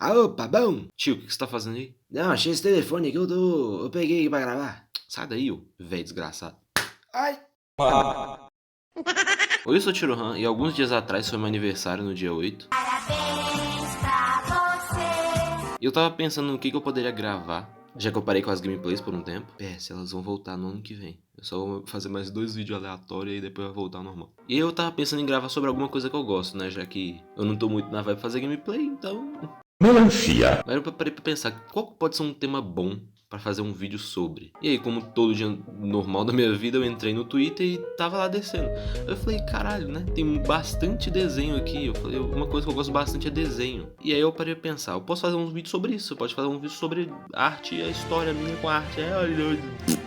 Ah, opa, bom? Tio, o que você tá fazendo aí? Não, achei esse telefone aqui, eu peguei aqui pra gravar. Sai daí, ô velho desgraçado. Ai! Oi, eu sou o Tirohan e alguns dias atrás foi meu aniversário no dia 8. Parabéns pra você. E eu tava pensando no que eu poderia gravar, já que eu parei com as gameplays por um tempo. PS, elas vão voltar no ano que vem. Eu só vou fazer mais 2 vídeos aleatórios e aí depois vai voltar ao normal. E aí eu tava pensando em gravar sobre alguma coisa que eu gosto, né? Já que eu não tô muito na vibe de fazer gameplay, então... Melancia. Aí eu parei pra pensar, qual pode ser um tema bom pra fazer um vídeo sobre? E aí, como todo dia normal da minha vida, eu entrei no Twitter e tava lá descendo. Eu falei, caralho, né? Tem bastante desenho aqui. Eu falei, uma coisa que eu gosto bastante é desenho. E aí eu parei pra pensar, eu posso fazer um vídeo sobre isso. Eu posso fazer um vídeo sobre arte e a história minha com a arte.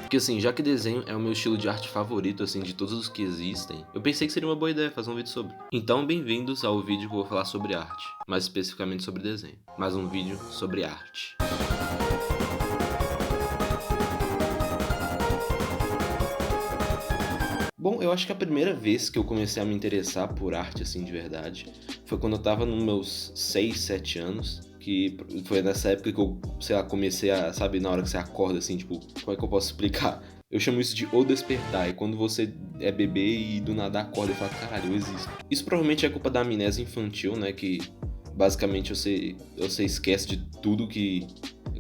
Porque assim, já que desenho é o meu estilo de arte favorito, assim, de todos os que existem, eu pensei que seria uma boa ideia fazer um vídeo sobre. Então, bem-vindos ao vídeo que eu vou falar sobre arte. Mais especificamente sobre desenho. Mais um vídeo sobre arte. Bom, eu acho que a primeira vez que eu comecei a me interessar por arte, assim, de verdade, foi quando eu tava nos meus 6, 7 anos, que foi nessa época que eu, sei lá, comecei a, sabe, na hora que você acorda, assim, tipo, como é que eu posso explicar? Eu chamo isso de o despertar, é quando você é bebê e do nada acorda e fala, caralho, eu existo. Isso provavelmente é culpa da amnésia infantil, né, que basicamente você esquece de tudo que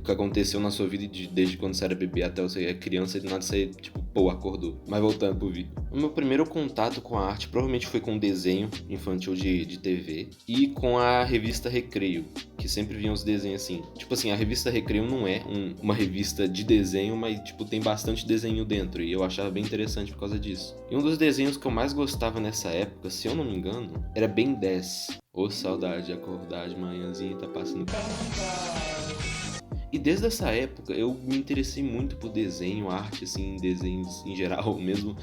aconteceu na sua vida desde quando você era bebê até você é criança e do nada você, tipo, pô, acordou. Mas voltando pro vídeo. O meu primeiro contato com a arte provavelmente foi com desenho infantil de TV e com a revista Recreio, que sempre vinha os desenhos assim. Tipo assim, a revista Recreio não é uma revista de desenho, mas, tipo, tem bastante desenho dentro e eu achava bem interessante por causa disso. E um dos desenhos que eu mais gostava nessa época, se eu não me engano, era Ben 10. Ô, saudade de acordar de manhãzinha e tá passando. E desde essa época eu me interessei muito por desenho, arte, assim, desenhos em geral, mesmo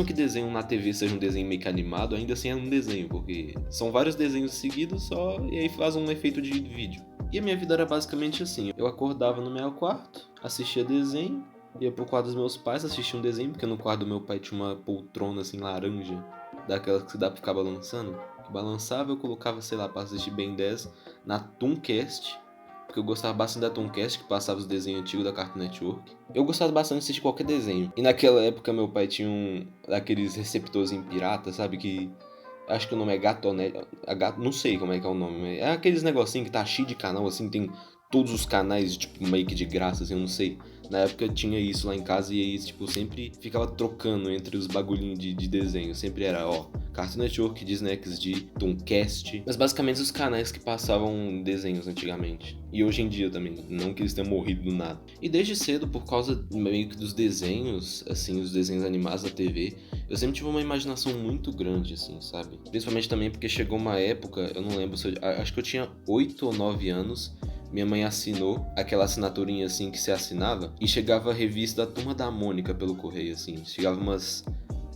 que desenho na TV seja um desenho meio que animado, ainda assim é um desenho, porque são vários desenhos seguidos só e aí faz um efeito de vídeo. E a minha vida era basicamente assim, eu acordava no meu quarto, assistia desenho, ia pro quarto dos meus pais, assistia um desenho, porque no quarto do meu pai tinha uma poltrona assim laranja, daquelas que dá pra ficar balançando, que balançava, eu colocava, sei lá, pra assistir Ben 10 na Tooncast, porque eu gostava bastante da Tooncast, que passava os desenhos antigos da Cartoon Network. Eu gostava bastante de assistir qualquer desenho. E naquela época meu pai tinha daqueles receptores em pirata, sabe, que... Acho que o nome é Gatonet, não sei como é que é o nome, mas é aqueles negocinho que tá cheio de canal, assim, tem todos os canais, tipo, meio que de graça, assim, eu não sei. Na época tinha isso lá em casa e aí, tipo, sempre ficava trocando entre os bagulhinhos de desenho. Sempre era, ó, Cartoon Network, Disney XD, Tooncast. Mas basicamente os canais que passavam desenhos antigamente. E hoje em dia também, não que eles tenham morrido do nada. E desde cedo, por causa meio que dos desenhos, assim, os desenhos animados da TV, eu sempre tive uma imaginação muito grande, assim, sabe? Principalmente também porque chegou uma época, eu não lembro se acho que eu tinha 8 ou 9 anos. Minha mãe assinou aquela assinaturinha assim que você assinava e chegava a revista da Turma da Mônica pelo correio, assim. Chegava umas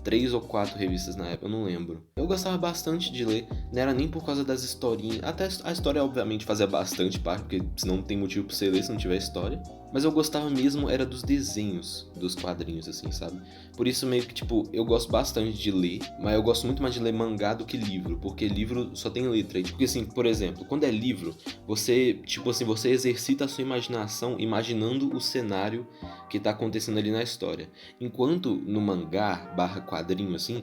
3 ou 4 revistas na época, eu não lembro. Eu gostava bastante de ler, não era nem por causa das historinhas. Até a história, obviamente, fazia bastante parte, porque senão não tem motivo pra você ler se não tiver história. Mas eu gostava mesmo era dos desenhos dos quadrinhos, assim, sabe? Por isso meio que, tipo, eu gosto bastante de ler, mas eu gosto muito mais de ler mangá do que livro, porque livro só tem letra. Porque assim, por exemplo, quando é livro, você, tipo assim, você exercita a sua imaginação imaginando o cenário que tá acontecendo ali na história. Enquanto no mangá, barra quadrinho, assim,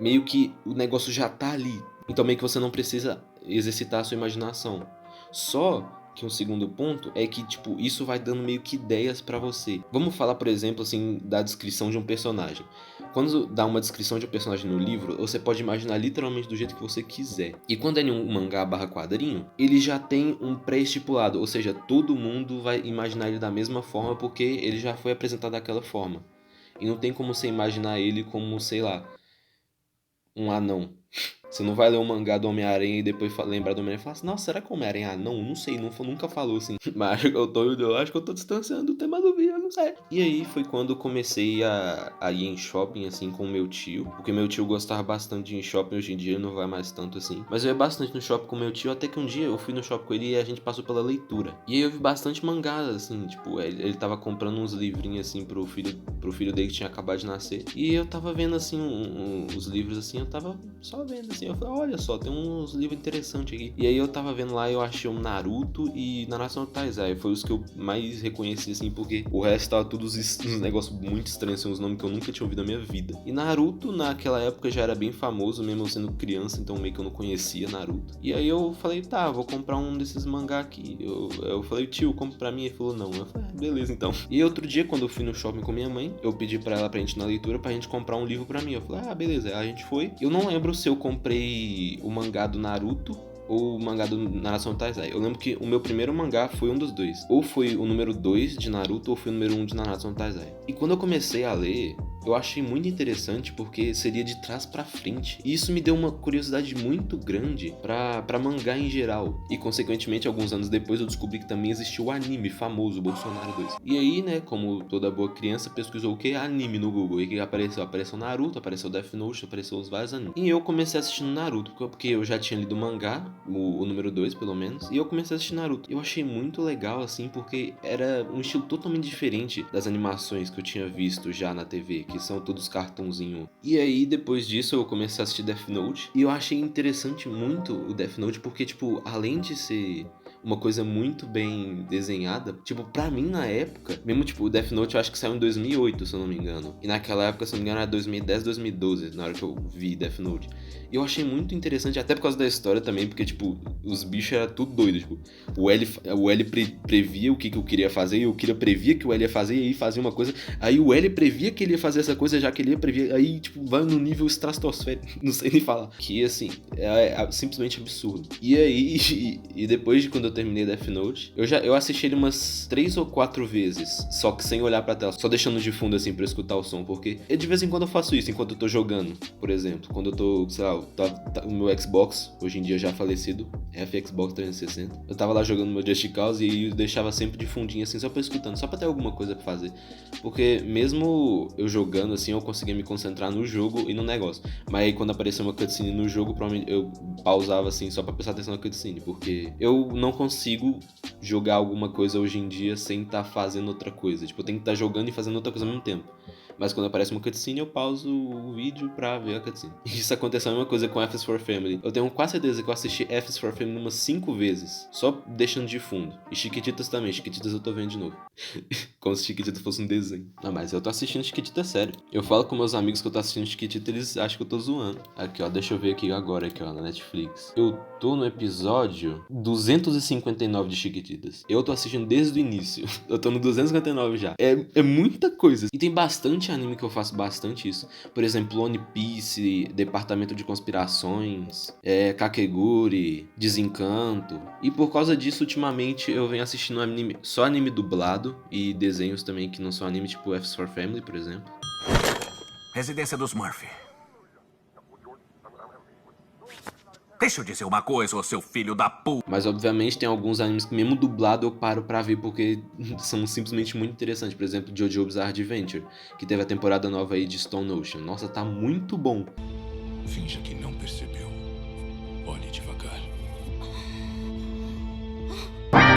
meio que o negócio já tá ali. Então meio que você não precisa exercitar a sua imaginação. Só que um segundo ponto é que, tipo, isso vai dando meio que ideias pra você. Vamos falar, por exemplo, assim, da descrição de um personagem. Quando dá uma descrição de um personagem no livro, você pode imaginar literalmente do jeito que você quiser. E quando é em um mangá barra quadrinho, ele já tem um pré-estipulado, ou seja, todo mundo vai imaginar ele da mesma forma porque ele já foi apresentado daquela forma. E não tem como você imaginar ele como, sei lá, um anão. Você não vai ler um mangá do Homem-Aranha e depois lembrar do Homem-Aranha e falar assim, nossa, será que o Homem-Aranha é anão? Não sei, nunca falou assim. Mas eu acho que eu tô distanciando o tema do vídeo, eu não sei. E aí foi quando eu comecei a ir em shopping, assim, com o meu tio. Porque meu tio gostava bastante de ir em shopping, hoje em dia ele não vai mais tanto assim. Mas eu ia bastante no shopping com meu tio, até que um dia eu fui no shopping com ele e a gente passou pela leitura. E aí eu vi bastante mangás, assim, tipo, ele tava comprando uns livrinhos, assim, pro filho dele que tinha acabado de nascer. E eu tava vendo, assim, os livros, assim, eu tava só vendo, assim, eu falei, olha só, tem uns livros interessantes aqui. E aí eu tava vendo lá, eu achei um Naruto e Nanatsu no Taizai, foi os que eu mais reconheci, assim, porque o resto tava tudo uns negócios muito estranhos, assim, uns nomes que eu nunca tinha ouvido na minha vida. E Naruto, naquela época, já era bem famoso, mesmo eu sendo criança, então meio que eu não conhecia Naruto. E aí eu falei, tá, vou comprar um desses mangá aqui. Eu falei, tio, compra pra mim? Ele falou, não. Eu falei, beleza, então. E outro dia, quando eu fui no shopping com minha mãe, eu pedi pra ela pra gente ir na leitura, pra gente comprar um livro pra mim. Eu falei, beleza. Aí a gente foi. Eu não lembro se eu comprei o mangá do Naruto ou o mangá do Naruto no Taizai. Eu lembro que o meu primeiro mangá foi um dos dois. Ou foi o número 2 de Naruto, ou foi o número 1 de Naruto no Taizai. E quando eu comecei a ler, eu achei muito interessante porque seria de trás pra frente. E isso me deu uma curiosidade muito grande pra mangá em geral. E consequentemente, alguns anos depois, eu descobri que também existiu o anime famoso, Bolsonaro 2. E aí, né, como toda boa criança, pesquisou o que? Anime no Google. E o que apareceu? Apareceu Naruto, apareceu Death Note, apareceu os vários animes. E eu comecei assistindo Naruto, porque eu já tinha lido o mangá, o número 2 pelo menos, e eu comecei a assistir Naruto. Eu achei muito legal, assim, porque era um estilo totalmente diferente das animações que eu tinha visto já na TV, que são todos cartunzinho. E aí, depois disso, eu comecei a assistir Death Note, e eu achei interessante muito o Death Note, porque, tipo, além de ser uma coisa muito bem desenhada, tipo, pra mim na época, mesmo tipo, o Death Note eu acho que saiu em 2008, se eu não me engano. E naquela época, se eu não me engano, era 2010, 2012, na hora que eu vi Death Note. E eu achei muito interessante, até por causa da história também, porque, tipo, os bichos eram tudo doido, tipo, o L previa o que eu queria fazer, e o Kira previa que o L ia fazer, e aí fazia uma coisa, aí o L previa que ele ia fazer essa coisa, já que ele ia prever, aí, tipo, vai no nível estratosférico, não sei nem falar. Que, assim, é simplesmente absurdo. E aí, e depois de quando eu terminei Death Note, eu assisti ele umas 3 ou 4 vezes, só que sem olhar pra tela, só deixando de fundo assim pra escutar o som, porque de vez em quando eu faço isso, enquanto eu tô jogando, por exemplo, quando eu tô, sei lá, o meu Xbox, hoje em dia já falecido, Xbox 360, eu tava lá jogando meu Just Cause e eu deixava sempre de fundinho assim, só pra escutando, só pra ter alguma coisa pra fazer, porque mesmo eu jogando assim, eu conseguia me concentrar no jogo e no negócio, mas aí quando aparecia uma cutscene no jogo, provavelmente eu pausava assim, só pra prestar atenção na cutscene, porque eu não consigo jogar alguma coisa hoje em dia sem estar fazendo outra coisa. Tipo, eu tenho que estar jogando e fazendo outra coisa ao mesmo tempo. Mas quando aparece uma cutscene, eu pauso o vídeo pra ver a cutscene. Isso aconteceu a mesma coisa com F is for Family. Eu tenho quase certeza que eu assisti F is for Family umas 5 vezes, só deixando de fundo. E Chiquititas também, Chiquititas eu tô vendo de novo. Como se Chiquititas fosse um desenho. Não, mas eu tô assistindo Chiquititas sério. Eu falo com meus amigos que eu tô assistindo Chiquititas, eles acham que eu tô zoando. Aqui, ó, deixa eu ver aqui agora, aqui, ó, na Netflix. Eu tô no episódio 259 de Chiquititas. Eu tô assistindo desde o início. Eu tô no 259 já. É muita coisa. E tem bastante anime que eu faço bastante isso. Por exemplo, One Piece, Departamento de Conspirações, Kakeguri, Desencanto. E por causa disso, ultimamente, eu venho assistindo anime, só anime dublado e desenhos também que não são anime, tipo F is for Family, por exemplo. Residência dos Murphy. Deixa eu dizer uma coisa, ô seu filho da puta. Mas obviamente tem alguns animes que mesmo dublado eu paro pra ver porque são simplesmente muito interessantes. Por exemplo, JoJo Bizarre Adventure, que teve a temporada nova aí de Stone Ocean. Nossa, tá muito bom. Finja que não percebeu. Olhe devagar.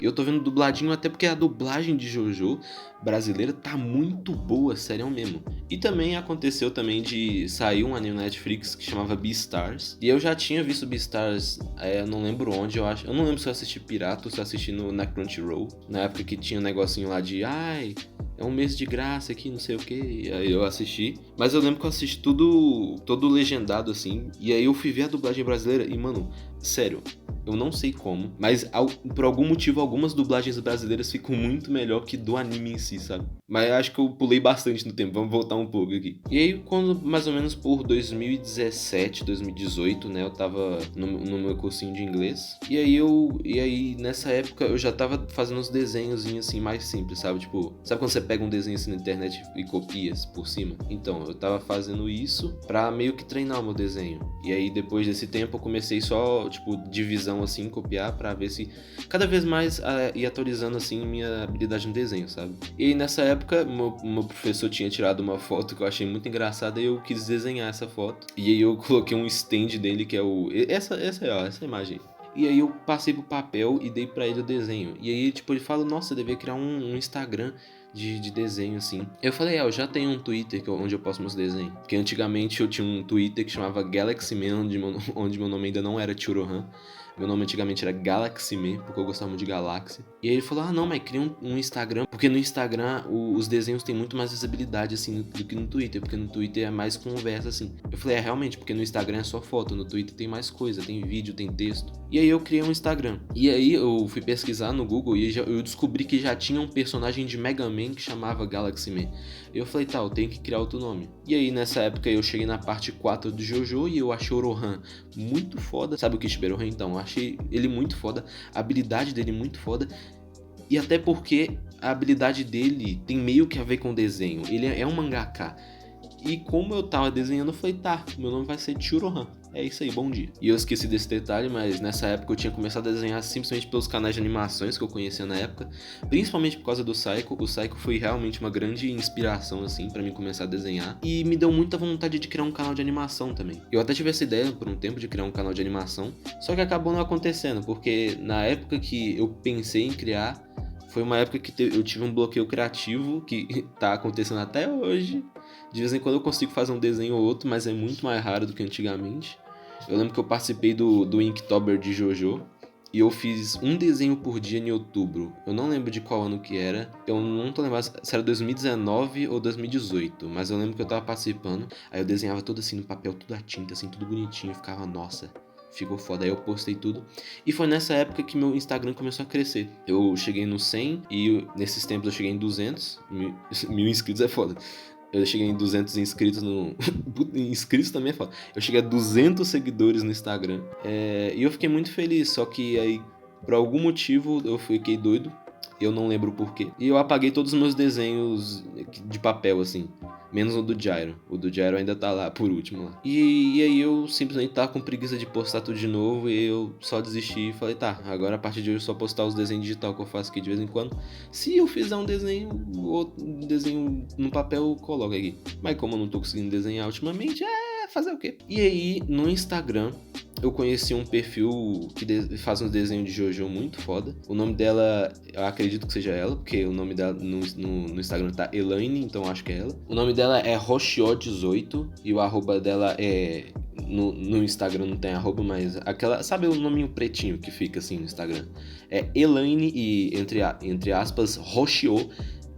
Eu tô vendo dubladinho até porque a dublagem de JoJo brasileira tá muito boa, sério mesmo. E também aconteceu também de sair um anime na Netflix que chamava Beastars. E eu já tinha visto Beastars, eu não lembro onde, eu acho. Eu não lembro se eu assisti pirata ou se eu assisti na Crunchyroll. Na época que tinha um negocinho lá de, é um mês de graça aqui, não sei o que. Aí eu assisti. Mas eu lembro que eu assisti todo legendado assim. E aí eu fui ver a dublagem brasileira e, mano, sério, eu não sei como, mas por algum motivo algumas dublagens brasileiras ficam muito melhor que do anime em si, sabe? Mas eu acho que eu pulei bastante no tempo, vamos voltar um pouco aqui. E aí, quando mais ou menos por 2017, 2018, né, eu tava no meu cursinho de inglês. E aí nessa época eu já tava fazendo uns desenhos assim mais simples, sabe? Tipo, sabe quando você pega um desenho assim na internet e copias por cima? Então, eu tava fazendo isso pra meio que treinar o meu desenho. E aí depois desse tempo eu comecei só, tipo, divisão assim, copiar pra ver se cada vez mais ia atualizando assim minha habilidade no desenho, sabe? E aí nessa época meu professor tinha tirado uma foto que eu achei muito engraçada e eu quis desenhar essa foto. E aí eu coloquei um stand dele que é essa imagem. E aí eu passei pro papel e dei pra ele o desenho. E aí, tipo, ele fala, nossa, eu devia criar um Instagram de desenho, assim. Eu falei, eu já tenho um Twitter onde eu posto meus desenhos. Porque antigamente eu tinha um Twitter que chamava Galaxy Man, onde meu nome ainda não era Churohan. Meu nome antigamente era Galaxy Man, porque eu gostava muito de galáxia. E aí ele falou, não, mas cria um Instagram. Porque no Instagram os desenhos têm muito mais visibilidade, assim, do que no Twitter. Porque no Twitter é mais conversa, assim. Eu falei, realmente, porque no Instagram é só foto. No Twitter tem mais coisa, tem vídeo, tem texto. E aí eu criei um Instagram. E aí eu fui pesquisar no Google e eu descobri que já tinha um personagem de Mega Man que chamava Galaxy Man. E eu falei, eu tenho que criar outro nome. E aí nessa época eu cheguei na parte 4 do JoJo e eu achei o Rohan muito foda. Sabe o Kishibe Rohan? Então, eu achei ele muito foda, a habilidade dele muito foda. E até porque a habilidade dele tem meio que a ver com o desenho. Ele é um mangaka. E como eu tava desenhando, eu falei, meu nome vai ser Churohan. É isso aí, bom dia. E eu esqueci desse detalhe, mas nessa época eu tinha começado a desenhar simplesmente pelos canais de animações que eu conhecia na época, principalmente por causa do Psycho. O Psycho foi realmente uma grande inspiração, assim, pra mim começar a desenhar. E me deu muita vontade de criar um canal de animação também. Eu até tive essa ideia por um tempo de criar um canal de animação, só que acabou não acontecendo, porque na época que eu pensei em criar, foi uma época que eu tive um bloqueio criativo, que tá acontecendo até hoje. De vez em quando eu consigo fazer um desenho ou outro, mas é muito mais raro do que antigamente. Eu lembro que eu participei do Inktober de JoJo e eu fiz um desenho por dia em outubro. Eu não lembro de qual ano que era. Eu não tô lembrando se era 2019 ou 2018, mas eu lembro que eu tava participando. Aí eu desenhava tudo assim no papel, tudo a tinta, assim, tudo bonitinho. Ficava, nossa, ficou foda. Aí eu postei tudo. E foi nessa época que meu Instagram começou a crescer. Eu cheguei no 100 e nesses tempos eu cheguei em 200. 1000 inscritos é foda. Eu cheguei em 200 inscritos no... inscritos também é foda. Eu cheguei a 200 seguidores no Instagram. E eu fiquei muito feliz, só que aí, por algum motivo, eu fiquei doido. Eu não lembro o porquê. E eu apaguei todos os meus desenhos de papel, assim. Menos o do Gyro. O do Gyro ainda tá lá, por último. Lá. E aí eu simplesmente tava com preguiça de postar tudo de novo. E eu só desisti e falei, agora a partir de hoje eu só postar os desenhos digital que eu faço aqui de vez em quando. Se eu fizer um desenho no papel, eu coloco aqui. Mas como eu não tô conseguindo desenhar ultimamente, fazer o quê? E aí, no Instagram, eu conheci um perfil que faz um desenho de JoJo muito foda. O nome dela, eu acredito que seja ela, porque o nome dela no Instagram tá Elaine, então acho que é ela. O nome dela é Roshio18 e o arroba dela é... No Instagram não tem arroba, mas aquela... Sabe o nominho pretinho que fica assim no Instagram? É Elaine e, entre aspas, Roshio.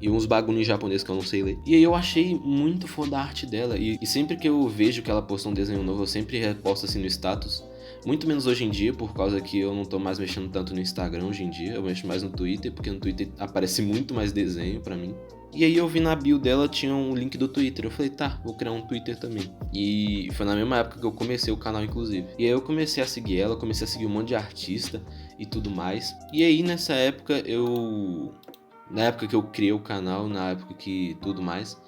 E uns bagulho em japonês que eu não sei ler. E aí eu achei muito foda a arte dela. E sempre que eu vejo que ela posta um desenho novo, eu sempre reposto assim no status. Muito menos hoje em dia, por causa que eu não tô mais mexendo tanto no Instagram hoje em dia. Eu mexo mais no Twitter, porque no Twitter aparece muito mais desenho pra mim. E aí eu vi na bio dela, tinha um link do Twitter. Eu falei, vou criar um Twitter também. E foi na mesma época que eu comecei o canal, inclusive. E aí eu comecei a seguir ela, comecei a seguir um monte de artista e tudo mais. E aí nessa época na época que eu criei o canal, na época que tudo mais,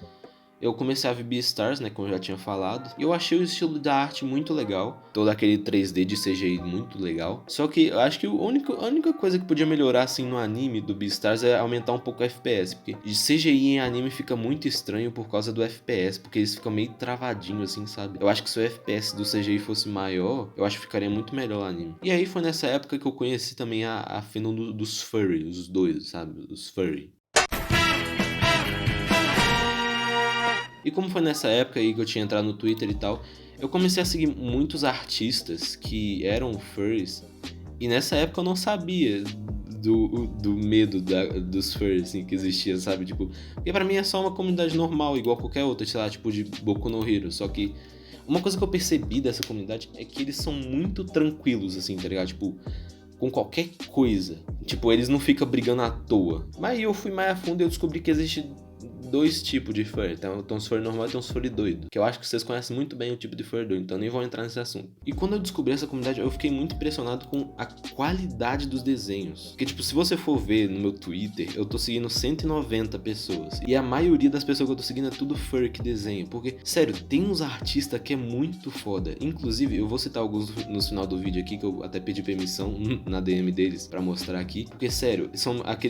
eu comecei a ver Beastars, né, como eu já tinha falado. E eu achei o estilo da arte muito legal. Todo aquele 3D de CGI muito legal. Só que eu acho que a única coisa que podia melhorar, assim, no anime do Beastars é aumentar um pouco o FPS. Porque de CGI em anime fica muito estranho por causa do FPS. Porque eles ficam meio travadinhos, assim, sabe? Eu acho que se o FPS do CGI fosse maior, eu acho que ficaria muito melhor o anime. E aí foi nessa época que eu conheci também a fandom dos furry, os dois, sabe? Os furry. E como foi nessa época aí que eu tinha entrado no Twitter e tal, eu comecei a seguir muitos artistas que eram furries. E nessa época eu não sabia do medo dos furries, assim, que existia, sabe? Tipo, porque pra mim é só uma comunidade normal, igual qualquer outra, sei lá, tipo de Boku no Hero. Só que uma coisa que eu percebi dessa comunidade é que eles são muito tranquilos, assim, tá ligado? Tipo, com qualquer coisa. Tipo, eles não ficam brigando à toa. Mas eu fui mais a fundo e eu descobri que existe dois tipos de furry. Tem uns furry normal e tem uns furry doido. Que eu acho que vocês conhecem muito bem o tipo de furry doido, então nem vou entrar nesse assunto. E quando eu descobri essa comunidade, eu fiquei muito impressionado com a qualidade dos desenhos. Porque, tipo, se você for ver no meu Twitter, eu tô seguindo 190 pessoas. E a maioria das pessoas que eu tô seguindo é tudo furry que desenha. Porque, sério, tem uns artistas que é muito foda. Inclusive, eu vou citar alguns no final do vídeo aqui, que eu até pedi permissão na DM deles pra mostrar aqui. Porque, sério,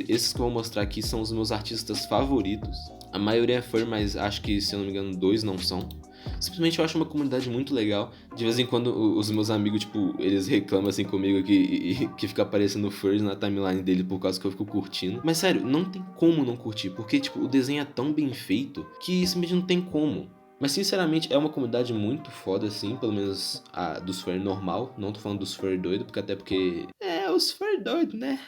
esses que eu vou mostrar aqui são os meus artistas favoritos. A maioria é furry, mas acho que, se eu não me engano, 2 não são. Simplesmente eu acho uma comunidade muito legal. De vez em quando os meus amigos, tipo, eles reclamam assim comigo que fica aparecendo furs na timeline dele por causa que eu fico curtindo. Mas sério, não tem como não curtir, porque tipo, o desenho é tão bem feito que simplesmente não tem como. Mas sinceramente é uma comunidade muito foda assim, pelo menos a dos fur normal. Não tô falando dos fur doido, porque até porque... os fur doido, né?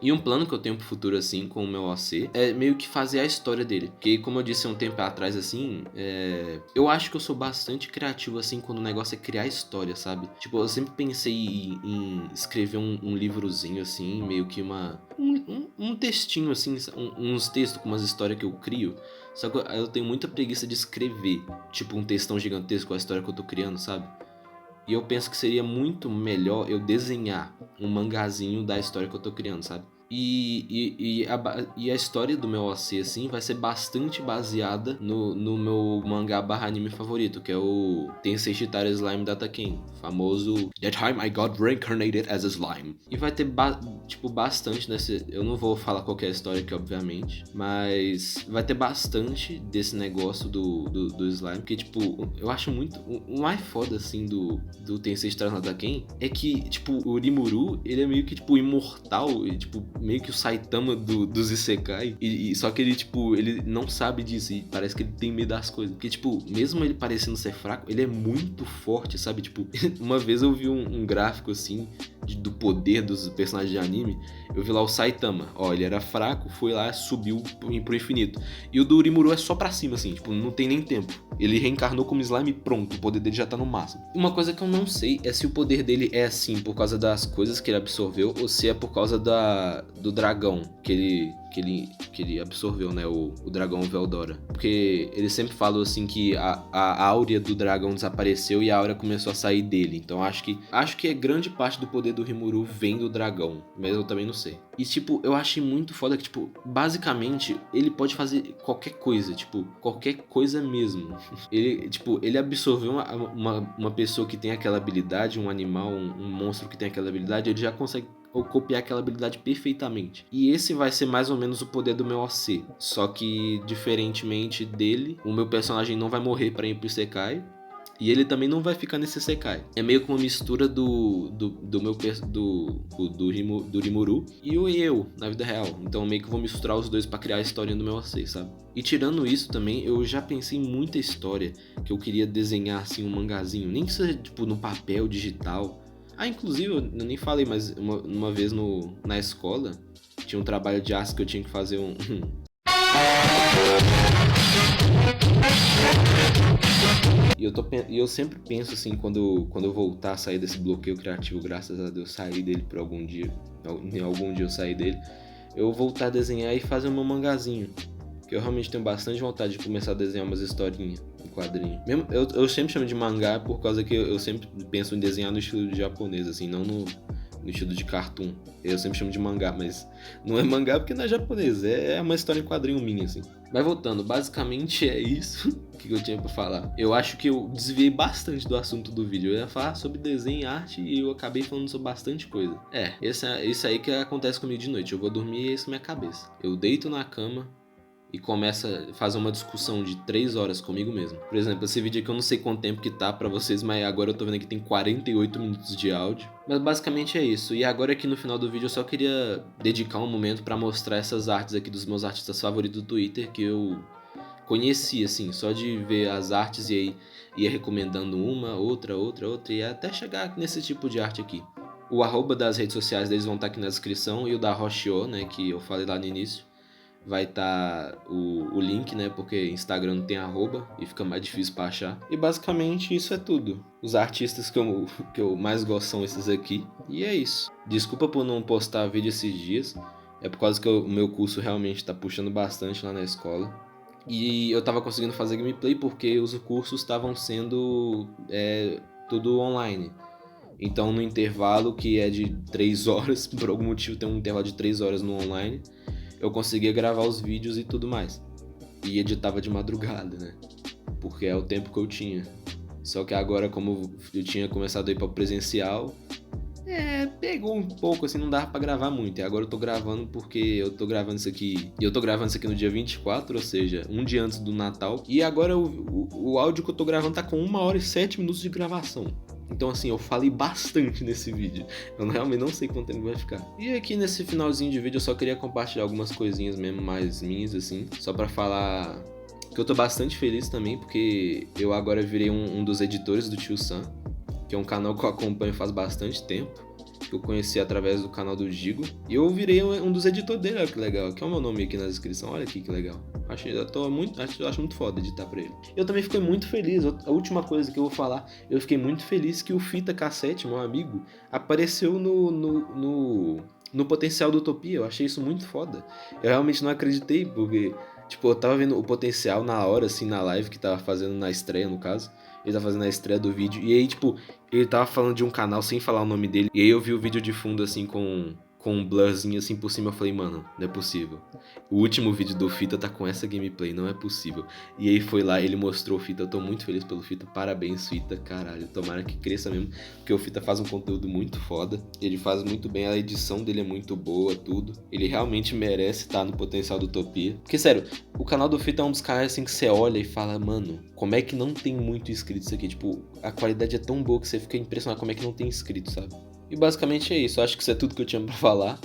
E um plano que eu tenho pro futuro, assim, com o meu OC, é meio que fazer a história dele. Porque, como eu disse há um tempo atrás, assim, eu acho que eu sou bastante criativo, assim, quando o negócio é criar história, sabe? Tipo, eu sempre pensei em escrever um livrozinho, assim, meio que um textinho, assim, uns textos com umas histórias que eu crio. Só que eu tenho muita preguiça de escrever, tipo, um textão gigantesco com a história que eu tô criando, sabe? E eu penso que seria muito melhor eu desenhar um mangazinho da história que eu tô criando, sabe? E a história do meu OC, assim, vai ser bastante baseada no meu mangá / anime favorito, que é o Tensei Shitara Slime Data Ken, famoso That Time I Got Reincarnated as a Slime. E vai ter, tipo, bastante desse... Eu não vou falar qual é a história aqui, obviamente, mas vai ter bastante desse negócio do slime, porque, tipo, eu acho muito... O mais foda, assim, do Tensei Shitara Data Ken é que, tipo, o Rimuru, ele é meio que, tipo, imortal, e, tipo, meio que o Saitama dos Isekai. Só que ele, tipo, ele não sabe disso. E parece que ele tem medo das coisas. Porque, tipo, mesmo ele parecendo ser fraco, ele é muito forte, sabe? Tipo, uma vez eu vi um gráfico, assim, do poder dos personagens de anime. Eu vi lá o Saitama. Ó, ele era fraco, foi lá, subiu pro infinito. E o do Rimuru é só pra cima, assim. Tipo, não tem nem tempo. Ele reencarnou como slime e pronto. O poder dele já tá no máximo. Uma coisa que eu não sei é se o poder dele é assim por causa das coisas que ele absorveu ou se é por causa do dragão que ele absorveu, né? O dragão Veldora. Porque ele sempre falou assim que a áurea do dragão desapareceu e a áurea começou a sair dele. Então acho que é grande parte do poder do Rimuru vem do dragão. Mas eu também não sei. E tipo, eu achei muito foda que, tipo, basicamente ele pode fazer qualquer coisa. Tipo, qualquer coisa mesmo. Ele absorveu uma pessoa que tem aquela habilidade, um animal, um monstro que tem aquela habilidade, ele já consegue ou copiar aquela habilidade perfeitamente. E esse vai ser mais ou menos o poder do meu OC. Só que, diferentemente dele, o meu personagem não vai morrer para ir pro Isekai. E ele também não vai ficar nesse Isekai. É meio que uma mistura do Rimuru e eu, na vida real. Então meio que eu vou misturar os dois para criar a história do meu OC, sabe? E tirando isso também, eu já pensei em muita história que eu queria desenhar assim um mangazinho. Nem que seja tipo no papel digital. Inclusive, eu nem falei, mas uma vez na escola, tinha um trabalho de arte que eu tinha que fazer E eu sempre penso assim, quando eu voltar a sair desse bloqueio criativo, graças a Deus, sair dele por algum dia, em algum dia eu sair dele, eu voltar a desenhar e fazer um meu mangazinho. Que eu realmente tenho bastante vontade de começar a desenhar umas historinhas em quadrinho. Mesmo, eu sempre chamo de mangá por causa que eu sempre penso em desenhar no estilo de japonês, assim, não no estilo de cartoon. Eu sempre chamo de mangá, mas não é mangá porque não é japonês, é uma história em quadrinho minha, assim. Mas voltando, basicamente é isso que eu tinha pra falar. Eu acho que eu desviei bastante do assunto do vídeo. Eu ia falar sobre desenho e arte e eu acabei falando sobre bastante coisa. Isso aí que acontece comigo de noite. Eu vou dormir e isso é minha cabeça. Eu deito na cama e começa a fazer uma discussão de 3 horas comigo mesmo. Por exemplo, esse vídeo aqui eu não sei quanto tempo que tá pra vocês, mas agora eu tô vendo que tem 48 minutos de áudio. Mas basicamente é isso. E agora aqui no final do vídeo eu só queria dedicar um momento pra mostrar essas artes aqui dos meus artistas favoritos do Twitter que eu conheci, assim, só de ver as artes e aí ia recomendando uma, outra e até chegar nesse tipo de arte aqui. O arroba das redes sociais deles vão estar aqui na descrição e o da Roshio, né, que eu falei lá no início. Vai estar o link, né? Porque Instagram não tem arroba e fica mais difícil pra achar. E basicamente isso é tudo. Os artistas que eu mais gosto são esses aqui. E é isso. Desculpa por não postar vídeo esses dias. É por causa que o meu curso realmente tá puxando bastante lá na escola. E eu tava conseguindo fazer gameplay porque os cursos estavam sendo tudo online. Então no intervalo, que é de 3 horas, por algum motivo tem um intervalo de 3 horas no online, eu conseguia gravar os vídeos e tudo mais. E editava de madrugada, né? Porque é o tempo que eu tinha. Só que agora, como eu tinha começado a ir para presencial, Pegou um pouco, assim, não dava pra gravar muito. E agora eu tô gravando porque eu tô gravando isso aqui. E eu tô gravando isso aqui no dia 24, ou seja, um dia antes do Natal. E agora o áudio que eu tô gravando tá com 1 hora e 7 minutos de gravação. Então, assim, eu falei bastante nesse vídeo. Eu realmente não sei quanto tempo vai ficar. E aqui nesse finalzinho de vídeo eu só queria compartilhar algumas coisinhas mesmo, mais minhas, assim. Só pra falar que eu tô bastante feliz também, porque eu agora virei um dos editores do Tio Sam, que é um canal que eu acompanho faz bastante tempo, que eu conheci através do canal do Digo, e eu virei um dos editores dele, olha que legal, aqui é o meu nome aqui na descrição, olha aqui que legal. Eu acho muito foda editar pra ele. Eu também fiquei muito feliz, a última coisa que eu vou falar, eu fiquei muito feliz que o Fita Cassete, meu amigo, apareceu no potencial do Utopia, eu achei isso muito foda. Eu realmente não acreditei, porque, tipo, eu tava vendo o potencial na hora, assim, na live que tava fazendo na estreia, no caso. Ele tá fazendo a estreia do vídeo. E aí, tipo, ele tava falando de um canal sem falar o nome dele. E aí eu vi o vídeo de fundo, assim, com um blurzinho assim por cima. Eu falei, mano, não é possível. O último vídeo do Fita tá com essa gameplay, não é possível. E aí foi lá, ele mostrou o Fita. Eu tô muito feliz pelo Fita. Parabéns, Fita. Caralho, tomara que cresça mesmo. Porque o Fita faz um conteúdo muito foda. Ele faz muito bem, a edição dele é muito boa, tudo. Ele realmente merece estar no potencial do Utopia. Porque, sério, o canal do Fita é um dos canais assim que você olha e fala, mano, como é que não tem muito inscrito isso aqui? Tipo, a qualidade é tão boa que você fica impressionado como é que não tem inscrito, sabe? E basicamente é isso, acho que isso é tudo que eu tinha pra falar.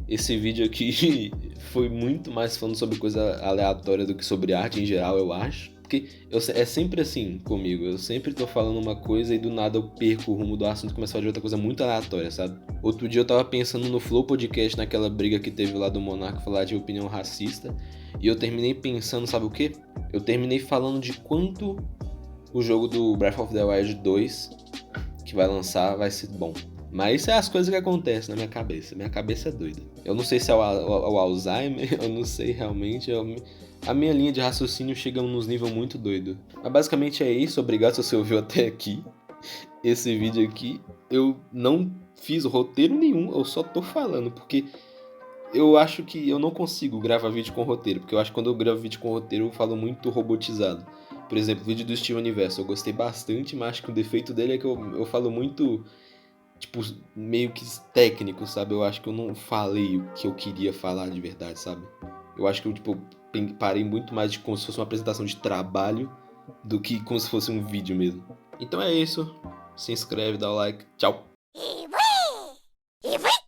Esse vídeo aqui foi muito mais falando sobre coisa aleatória do que sobre arte em geral, eu acho. Porque é sempre assim comigo, eu sempre tô falando uma coisa e do nada eu perco o rumo do assunto e começo a falar de outra coisa muito aleatória, sabe? Outro dia eu tava pensando no Flow Podcast, naquela briga que teve lá do Monarca falar de opinião racista, e eu terminei pensando, sabe o quê? Eu terminei falando de quanto o jogo do Breath of the Wild 2, que vai lançar, vai ser bom. Mas isso é as coisas que acontecem na minha cabeça. Minha cabeça é doida. Eu não sei se é o Alzheimer, eu não sei realmente. A minha linha de raciocínio chega nos níveis muito doido. Mas basicamente é isso. Obrigado se você ouviu até aqui. Esse vídeo aqui. Eu não fiz roteiro nenhum. Eu só tô falando. Porque eu acho que eu não consigo gravar vídeo com roteiro. Porque eu acho que quando eu gravo vídeo com roteiro eu falo muito robotizado. Por exemplo, o vídeo do Steven Universo. Eu gostei bastante, mas acho que o defeito dele é que eu falo muito... tipo, meio que técnico, sabe? Eu acho que eu não falei o que eu queria falar de verdade, sabe? Eu acho que eu, tipo, parei muito mais de como se fosse uma apresentação de trabalho do que como se fosse um vídeo mesmo. Então é isso. Se inscreve, dá o like. Tchau!